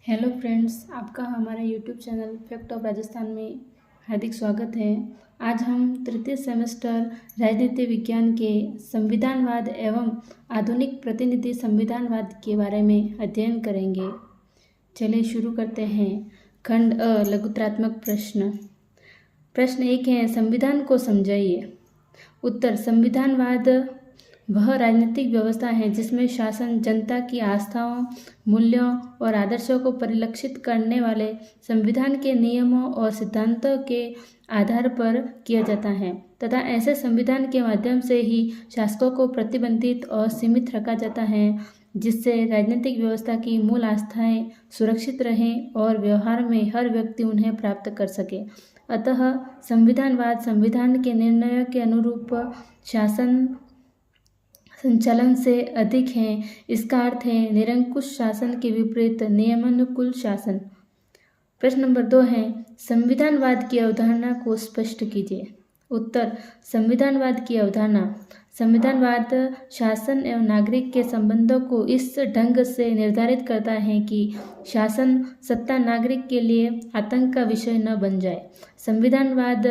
Hello friends, आपका हमारे YouTube channel fact of Rajasthan में हार्दिक स्वागत है। आज हम तृतीय सेमेस्टर राजनीति विज्ञान के संविधानवाद एवं आधुनिक प्रतिनिधि संविधानवाद के बारे में अध्ययन करेंगे। चलिए शुरू करते हैं। खंड अ, लघुत्रात्मक प्रश्न। प्रश्न 1 है, संविधान को समझाइए। उत्तर, संविधानवाद वह राजनीतिक व्यवस्था है जिसमें शासन जनता की आस्थाओं, मूल्यों और आदर्शों को परिलक्षित करने वाले संविधान के नियमों और सिद्धांतों के आधार पर किया जाता है तथा ऐसे संविधान के माध्यम से ही शासकों को प्रतिबंधित और सीमित रखा जाता है जिससे राजनीतिक व्यवस्था की मूल आस्थाएं सुरक्षित रहें और व्यवहार में हर व्यक्ति उन्हें प्राप्त कर सके। अतः संविधानवाद संविधान के निर्णयों के अनुरूप शासन संचालन से अधिक है। इसका अर्थ है निरंकुश शासन के विपरीत नियमानुकूल शासन। प्रश्न नंबर 2 है, संविधानवाद की अवधारणा को स्पष्ट कीजिए। उत्तर, संविधानवाद की अवधारणा संविधानवाद शासन एवं नागरिक के संबंधों को इस ढंग से निर्धारित करता है कि शासन सत्ता नागरिक के लिए आतंक का विषय न बन जाए। संविधानवाद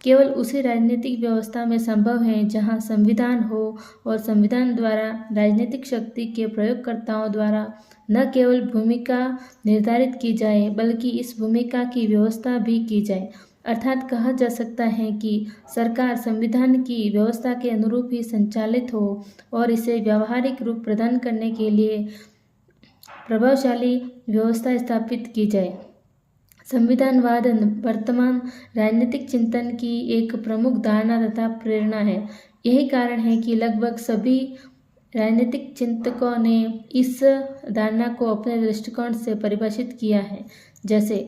केवल उसी राजनीतिक व्यवस्था में संभव है जहां संविधान हो और संविधान द्वारा राजनीतिक शक्ति के प्रयोगकर्ताओं द्वारा न केवल भूमिका निर्धारित की जाए बल्कि इस भूमिका की व्यवस्था भी की जाए। अर्थात कहा जा सकता है कि सरकार संविधान की व्यवस्था के अनुरूप ही संचालित हो और इसे व्यावहारिक रूप प्रदान करने के लिए प्रभावशाली व्यवस्था स्थापित की जाए। संविधानवाद वर्तमान राजनीतिक चिंतन की एक प्रमुख धारणा तथा प्रेरणा है। यही कारण है कि लगभग सभी राजनीतिक चिंतकों ने इस धारणा को अपने दृष्टिकोण से परिभाषित किया है। जैसे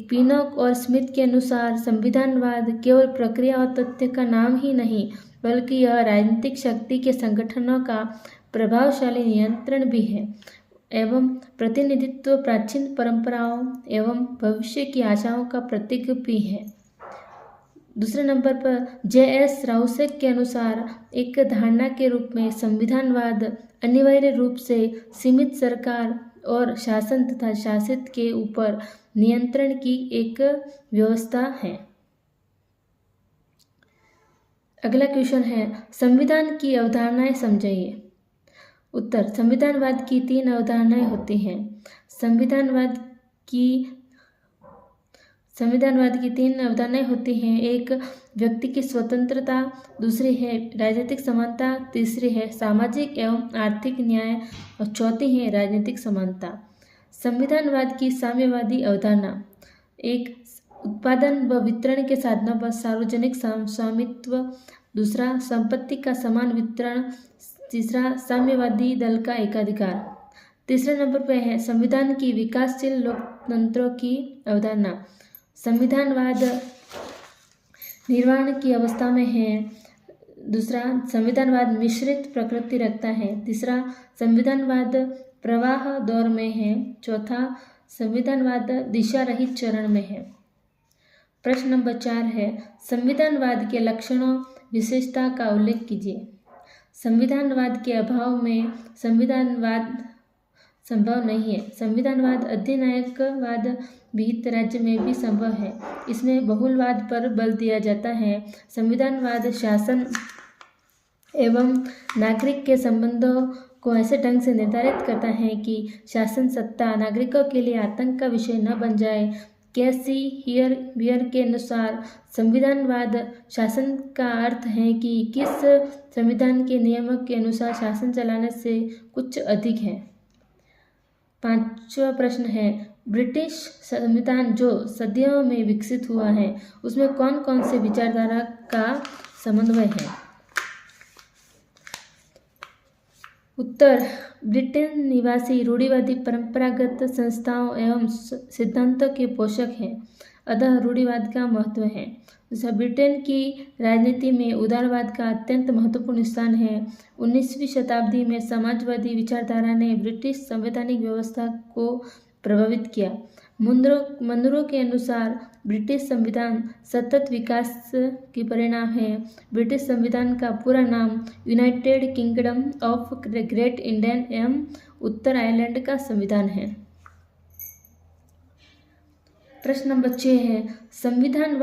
पिनोक और स्मिथ के अनुसार संविधानवाद केवल प्रक्रिया और तथ्य का नाम ही नहीं बल्कि यह राजनीतिक शक्ति के संगठनों का प्रभावशाली नियंत्रण भी है एवं प्रतिनिधित्व, प्राचीन परंपराओं एवं भविष्य की आशाओं का प्रतीक भी है। दूसरे नंबर पर J.S. राउसेक के अनुसार एक धारणा के रूप में संविधानवाद अनिवार्य रूप से सीमित सरकार और शासन तथा शासित के ऊपर नियंत्रण की एक व्यवस्था है। अगला क्वेश्चन है, संविधान की अवधारणाएं समझाइए। उत्तर, संविधानवाद की 3 अवधारणाएं होती हैं। संविधानवाद की 3 अवधारणाएं होती हैं। एक, व्यक्ति की स्वतंत्रता, दूसरी है राजनीतिक समानता, तीसरी है सामाजिक एवं आर्थिक न्याय और चौथी है राजनीतिक समानता। संविधानवाद की साम्यवादी अवधारणा, एक, उत्पादन व वितरण के साधनों पर सार्वजनिक स्वामित्व, दूसरा संपत्ति का समान वितरण, तीसरा साम्यवादी दल का एकाधिकार। तीसरे नंबर पर है संविधान की विकासशील लोकतंत्रों की अवधारणा। संविधानवाद निर्माण की अवस्था में है, दूसरा संविधानवाद मिश्रित प्रकृति रखता है, तीसरा संविधानवाद प्रवाह दौर में है, चौथा संविधानवाद दिशा रहित चरण में है। प्रश्न नंबर 4 है, संविधानवाद के लक्षणों विशेषता का उल्लेख कीजिए। संविधानवाद के अभाव में संविधानवाद संभव नहीं है। संविधानवाद अधिनायकवाद विहित राज्य में भी संभव है। इसमें बहुलवाद पर बल दिया जाता है। संविधानवाद शासन एवं नागरिक के संबंधों को ऐसे ढंग से निर्धारित करता है कि शासन सत्ता नागरिकों के लिए आतंक का विषय न बन जाए। कैसी हियर के अनुसार संविधानवाद शासन का अर्थ है कि किस संविधान के नियमों के अनुसार शासन चलाने से कुछ अधिक है। 5वां प्रश्न है, ब्रिटिश संविधान जो सदियों में विकसित हुआ है उसमें कौन कौन से विचारधारा का समन्वय है। उत्तर, ब्रिटेन निवासी रूढ़िवादी परंपरागत संस्थाओं एवं सिद्धांतों के पोषक हैं, अतः रूढ़िवाद का महत्व है। ब्रिटेन की राजनीति में उदारवाद का अत्यंत महत्वपूर्ण स्थान है। 19वीं शताब्दी में समाजवादी विचारधारा ने ब्रिटिश संवैधानिक व्यवस्था को प्रभावित किया। मुनरो के अनुसार ब्रिटिश संविधान सतत विकास की परिणाम है। ब्रिटिश संविधान का पूरा नाम United kingdom of great Indian एवं उत्तर आयरलैंड का संविधान है। प्रश्न नंबर 6 है, संविधान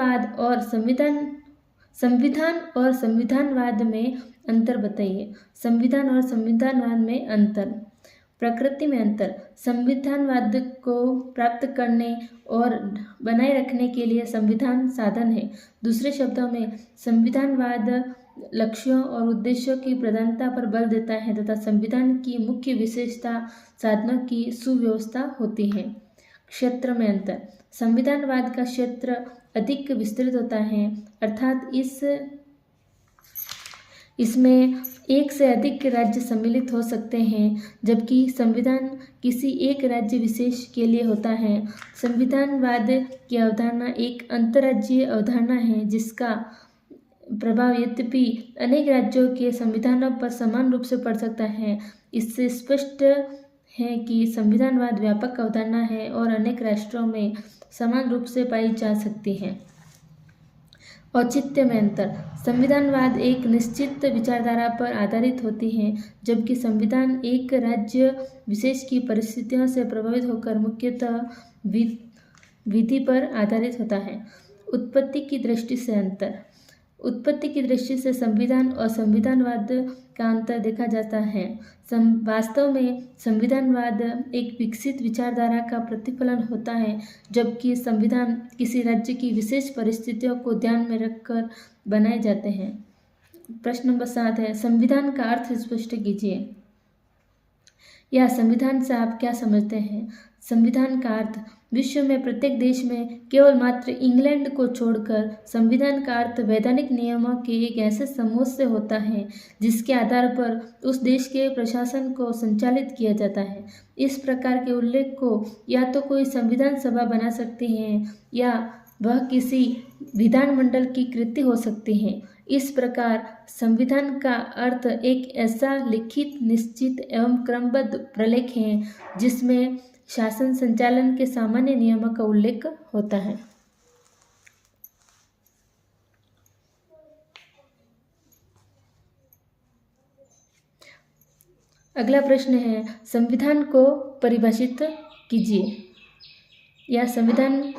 और संविधानवाद में अंतर बताइए। संविधान और संविधानवाद में अंतर। प्रकृति में अंतर। संविधानवाद को प्राप्त करने और बनाए रखने के लिए संविधान साधन है। दूसरे शब्दों में संविधानवाद लक्ष्यों और उद्देश्यों की प्रधानता पर बल देता है तथा संविधान की मुख्य विशेषता साधनों की सुव्यवस्था होती है। क्षेत्र में अंतर। संविधानवाद का क्षेत्र अधिक विस्तृत होता है, अर्थात इसमें एक से अधिक राज्य सम्मिलित हो सकते हैं, जबकि संविधान किसी एक राज्य विशेष के लिए होता है। संविधानवाद की अवधारणा एक अंतर्राज्यीय अवधारणा है, जिसका प्रभाव यद्यपि अनेक राज्यों के संविधानों पर समान रूप से पड़ सकता है। इससे स्पष्ट है कि संविधानवाद व्यापक अवधारणा है और अनेक राष्ट्रों में समान रूप से पाई जा सकती है। औचित्य में अंतर। संविधानवाद एक निश्चित विचारधारा पर आधारित होती है, जबकि संविधान एक राज्य विशेष की परिस्थितियों से प्रभावित होकर मुख्यतः विधि पर आधारित होता है। उत्पत्ति की दृष्टि से अंतर। उत्पत्ति की दृष्टि से संविधान और संविधानवाद का अंतर देखा जाता है। वास्तव में संविधानवाद एक विकसित विचारधारा का प्रतिफलन होता है, जबकि संविधान किसी राज्य की विशेष परिस्थितियों को ध्यान में रखकर बनाए जाते हैं। प्रश्न नंबर 7 है, संविधान का अर्थ स्पष्ट कीजिए। या संविधान से आप क्या समझते हैं? संविधान का अर्थ। विश्व में प्रत्येक देश में केवल मात्र इंग्लैंड को छोड़कर संविधान का अर्थ वैधानिक नियमों के एक ऐसे समूह से होता है जिसके आधार पर उस देश के प्रशासन को संचालित किया जाता है। इस प्रकार के उल्लेख को या तो कोई संविधान सभा बना सकती है या वह किसी विधानमंडल की कृति हो सकती है। इस प्रकार संविधान का अर्थ एक ऐसा लिखित, निश्चित एवं क्रमबद्ध प्रलेख है जिसमें शासन संचालन के सामान्य नियमों का उल्लेख होता है। अगला प्रश्न है, संविधान को परिभाषित कीजिए। या संविधान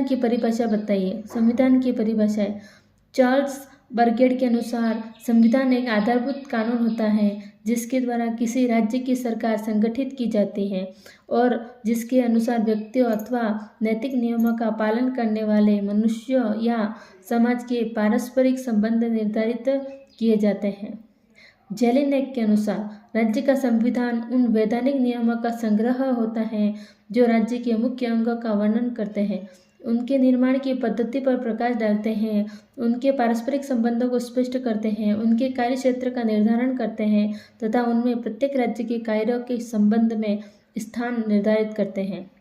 की परिभाषा बताइए। संविधान की परिभाषा है, चार्ल्स बर्गेड के अनुसार संविधान एक आधारभूत कानून होता है जिसके द्वारा किसी राज्य की सरकार संगठित की जाती है और जिसके अनुसार व्यक्तियों अथवा नैतिक नियमों का पालन करने वाले मनुष्यों या समाज के पारस्परिक संबंध निर्धारित किए जाते हैं। जेलिनेक के अनुसार राज्य का संविधान उन वैधानिक नियमों का संग्रह होता है जो राज्य के मुख्य अंगों का वर्णन करते हैं, उनके निर्माण की पद्धति पर प्रकाश डालते हैं, उनके पारस्परिक संबंधों को स्पष्ट करते हैं, उनके कार्य क्षेत्र का निर्धारण करते हैं तथा उनमें प्रत्येक राज्य के कार्यों के संबंध में स्थान निर्धारित करते हैं।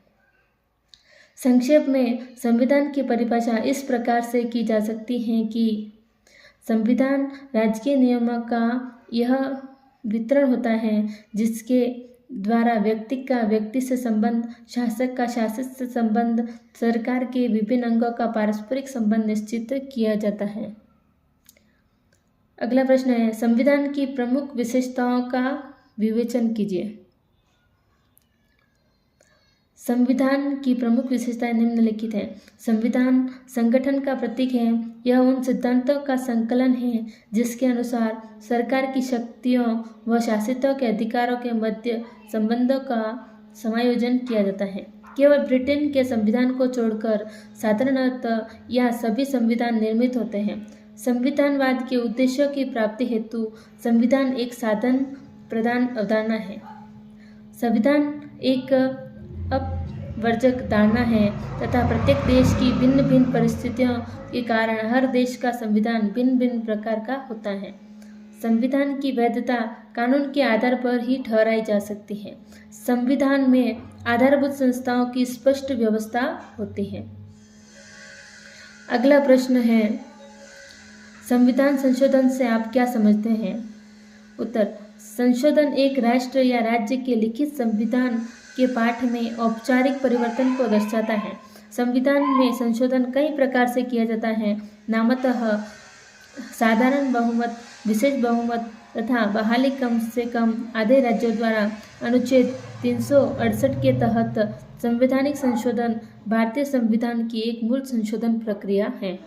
संक्षेप में संविधान की परिभाषा इस प्रकार से की जा सकती है कि संविधान राजकीय नियमों का यह वितरण होता है जिसके द्वारा व्यक्ति का व्यक्ति से संबंध, शासक का शासित से संबंध, सरकार के विभिन्न अंगों का पारस्परिक संबंध निश्चित किया जाता है। अगला प्रश्न है, संविधान की प्रमुख विशेषताओं का विवेचन कीजिए। संविधान की प्रमुख विशेषताएं निम्नलिखित है। संविधान संगठन का प्रतीक है। यह उन सिद्धांतों का संकलन है जिसके अनुसार सरकार की शक्तियों व शासितों के अधिकारों के मध्य संबंधों का समायोजन किया जाता है। केवल ब्रिटेन के संविधान को छोड़कर साधारणतः यह सभी संविधान निर्मित होते हैं। संविधानवाद के उद्देश्यों की प्राप्ति हेतु संविधान एक साधन प्रधान अवधारणा है। संविधान एक अपवर्जक धारणा है तथा प्रत्येक देश की भिन्न भिन्न परिस्थितियों के कारण हर देश का संविधान भिन्न भिन्न प्रकार का होता है। संविधान की वैधता कानून के आधार पर ही ठहराई जा सकती है। संविधान में आधारभूत संस्थाओं की स्पष्ट व्यवस्था होती है। अगला प्रश्न है, संविधान संशोधन से आप क्या समझते हैं? उत्तर, संशोधन एक राष्ट्र या राज्य के लिखित संविधान के पाठ में औपचारिक परिवर्तन को दर्शाता है। संविधान में संशोधन कई प्रकार से किया जाता है, नामतः साधारण बहुमत, विशेष बहुमत तथा बहाली कम से कम आधे राज्यों द्वारा अनुच्छेद 368 के तहत संवैधानिक संशोधन भारतीय संविधान की एक मूल संशोधन प्रक्रिया है।